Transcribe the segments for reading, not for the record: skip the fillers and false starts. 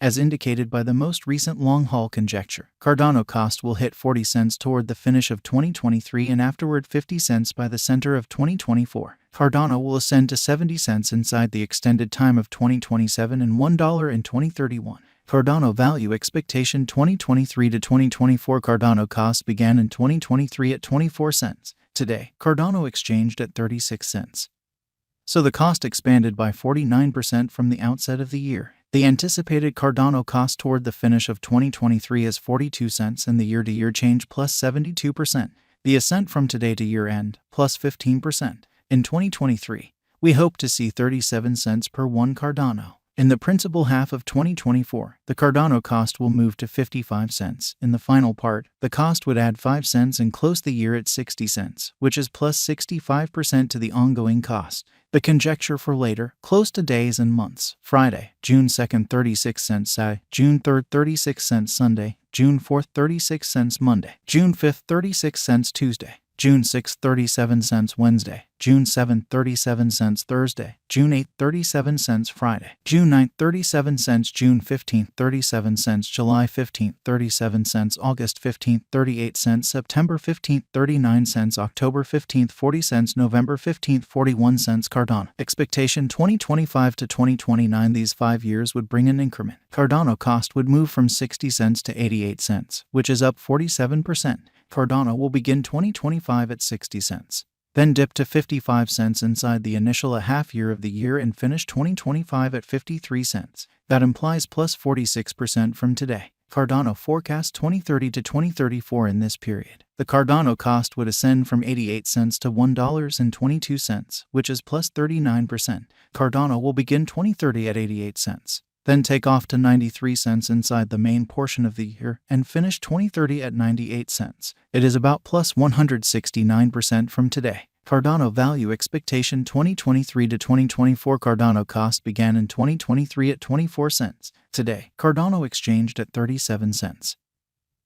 As indicated by the most recent long-haul conjecture, Cardano cost will hit 40 cents toward the finish of 2023 and afterward 50 cents by the center of 2024. Cardano will ascend to 70 cents inside the extended time of 2027 and $1 in 2031. Cardano value expectation 2023 to 2024. Cardano cost began in 2023 at 24 cents. Today, Cardano exchanged at 36 cents. So the cost expanded by 49% from the outset of the year. The anticipated Cardano cost toward the finish of 2023 is 42 cents and the year-to-year change plus 72%. The ascent from today to year-end plus 15%. In 2023, we hope to see 37 cents per one Cardano. In the principal half of 2024, the Cardano cost will move to 55 cents. In the final part, the cost would add 5 cents and close the year at 60 cents, which is plus 65% to the ongoing cost. The conjecture for later, close to days and months: Friday, June 2nd, 36 cents Saturday, June 3rd, 36 cents Sunday, June 4th, 36 cents Monday, June 5th, 36 cents Tuesday, June 6th, 37 cents Wednesday, June 7th, 37 cents Thursday, June 8th, 37 cents Friday, June 9th, 37 cents, June 15th, 37 cents, July 15th, 37 cents, August 15th, 38 cents, September 15th, 39 cents, October 15th, 40 cents, November 15th, 41 cents. Cardano expectation 2025 to 2029. These 5 years would bring an increment. Cardano cost would move from 60 cents to 88 cents, which is up 47%. Cardano will begin 2025 at 60 cents. Then dip to 55 cents inside the initial half year of the year and finish 2025 at 53 cents. That implies plus 46% from today. Cardano forecast 2030 to 2034 in this period. The Cardano cost would ascend from 88 cents to $1.22, which is plus 39%. Cardano will begin 2030 at 88 cents. Then take off to 93 cents inside the main portion of the year and finish 2030 at 98 cents. It is about plus 169% from today. Cardano value expectation 2023 to 2024. Cardano cost began in 2023 at 24 cents. Today, Cardano exchanged at 37 cents.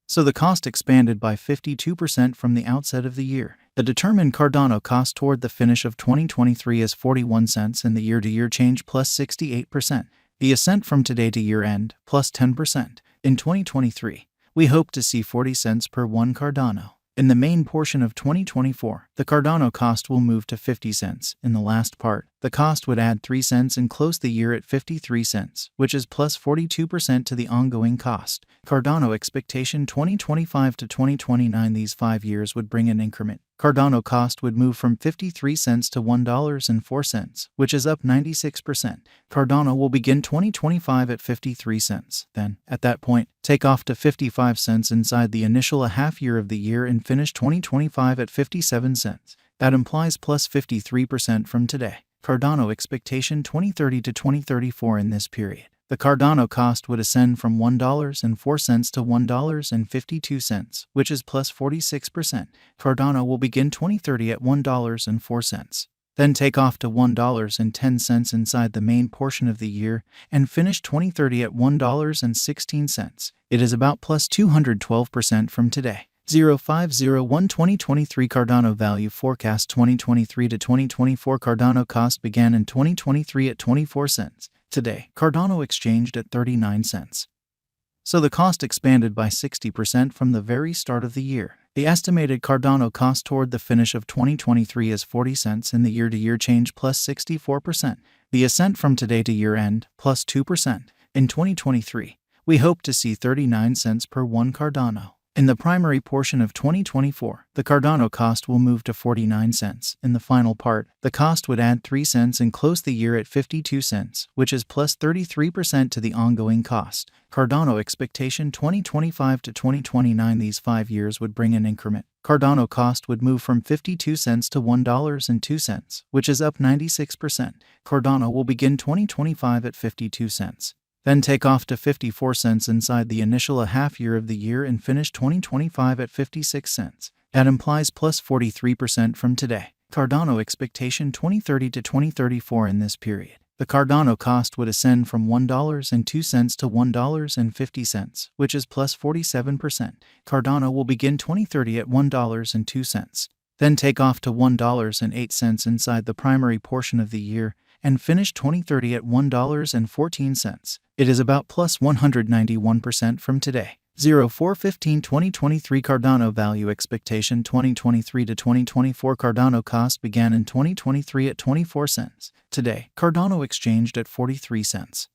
So the cost expanded by 52% from the outset of the year. The determined Cardano cost toward the finish of 2023 is 41 cents and the year-to-year change plus 68%. The ascent from today to year-end, plus 10%. In 2023, we hope to see 40 cents per one Cardano. In the main portion of 2024, the Cardano cost will move to 50 cents. In the last part, the cost would add 3 cents and close the year at 53 cents, which is plus 42% to the ongoing cost. Cardano expectation 2025 to 2029. These 5 years would bring an increment. Cardano cost would move from 53 cents to $1.04, which is up 96%. Cardano will begin 2025 at 53 cents. Then, at that point, take off to 55 cents inside the initial half year of the year and finish 2025 at 57 cents. That implies plus 53% from today. Cardano expectation 2030 to 2034 in this period. The Cardano cost would ascend from $1.04 to $1.52, which is plus 46%. Cardano will begin 2030 at $1.04. Then take off to $1.10 inside the main portion of the year and finish 2030 at $1.16. It is about plus 212% from today. 0501-2023 Cardano value forecast 2023 to 2024. Cardano cost began in 2023 at 24 cents. Today, Cardano exchanged at 39 cents. So the cost expanded by 60% from the very start of the year. The estimated Cardano cost toward the finish of 2023 is 40 cents and the year-to-year change plus 64%. The ascent from today to year-end plus 2%. In 2023, we hope to see 39 cents per one Cardano. In the primary portion of 2024, the Cardano cost will move to 49 cents. In the final part, the cost would add 3 cents and close the year at 52 cents, which is plus 33% to the ongoing cost. Cardano expectation 2025 to 2029. These 5 years would bring an increment. Cardano cost would move from 52 cents to $1.02, which is up 96%. Cardano will begin 2025 at 52 cents. Then take off to 54 cents inside the initial half year of the year and finish 2025 at 56 cents. That implies plus 43% from today. Cardano expectation 2030 to 2034 in this period. The Cardano cost would ascend from $1.02 to $1.50, which is plus 47%. Cardano will begin 2030 at $1.02. Then take off to $1.08 inside the primary portion of the year and finish 2030 at $1.14. It is about plus 191% from today. 04/15/2023 Cardano value expectation 2023 to 2024 Cardano cost began in 2023 at 24 cents. Today, Cardano exchanged at 43 cents.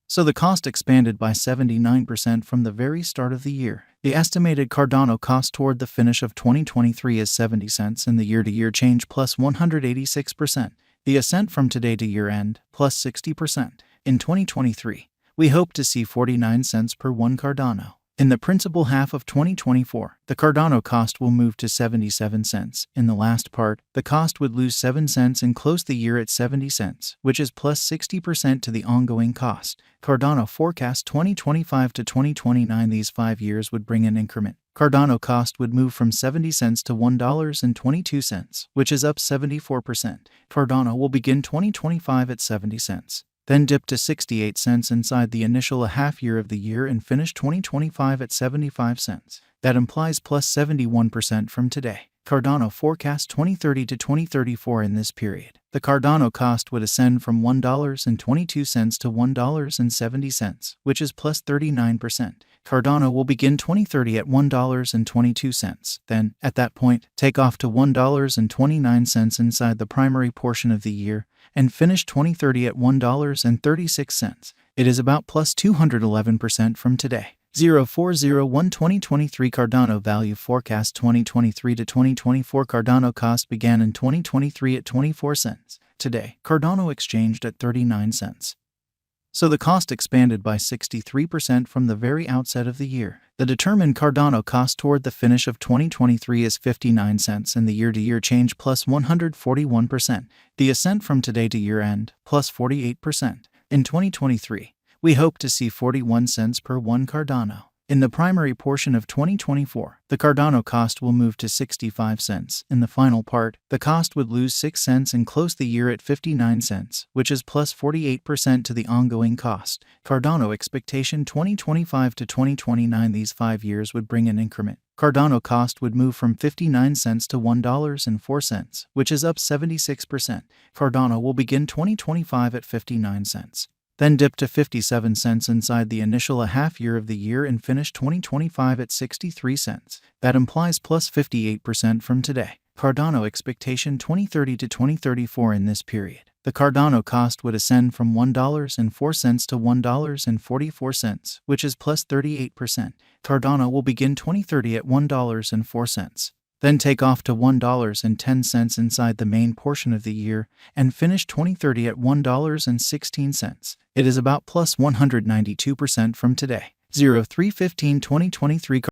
So the cost expanded by 79% from the very start of the year. The estimated Cardano cost toward the finish of 2023 is 70 cents and the year-to-year change plus 186%. The ascent from today to year-end plus 60%. In 2023, we hope to see 49 cents per one Cardano. In the principal half of 2024, the Cardano cost will move to 77 cents. In the last part, the cost would lose 7 cents and close the year at 70 cents, which is plus 60% to the ongoing cost. Cardano forecast 2025 to 2029. These 5 years would bring an increment. Cardano cost would move from 70 cents to $1.22, which is up 74%. Cardano will begin 2025 at 70 cents. Then dip to 68 cents inside the initial half year of the year and finish 2025 at 75 cents. That implies plus 71% from today. Cardano forecast 2030 to 2034 in this period. The Cardano cost would ascend from $1.22 to $1.70, which is plus 39%. Cardano will begin 2030 at $1.22. Then, at that point, take off to $1.29 inside the primary portion of the year and finish 2030 at $1.36. It is about plus 211% from today. 04/01/2023 Cardano value forecast 2023 to 2024 Cardano cost began in 2023 at 24 cents. Today, Cardano exchanged at 39 cents. So the cost expanded by 63% from the very outset of the year. The determined Cardano cost toward the finish of 2023 is 59 cents and the year-to-year change plus 141%. The ascent from today to year-end plus 48%. In 2023, we hope to see 41 cents per one Cardano. In the primary portion of 2024, the Cardano cost will move to 65 cents. In the final part, the cost would lose 6 cents and close the year at 59 cents, which is plus 48% to the ongoing cost. Cardano expectation 2025 to 2029. These 5 years would bring an increment. Cardano cost would move from 59 cents to $1.04, which is up 76%. Cardano will begin 2025 at 59 cents. Then dip to 57 cents inside the initial half year of the year and finish 2025 at 63 cents. That implies plus 58% from today. Cardano expectation 2030 to 2034 in this period. The Cardano cost would ascend from $1.04 to $1.44, which is plus 38%. Cardano will begin 2030 at $1.04. Then take off to $1.10 inside the main portion of the year and finish 2030 at $1.16. It is about plus 192% from today. 03/15/2023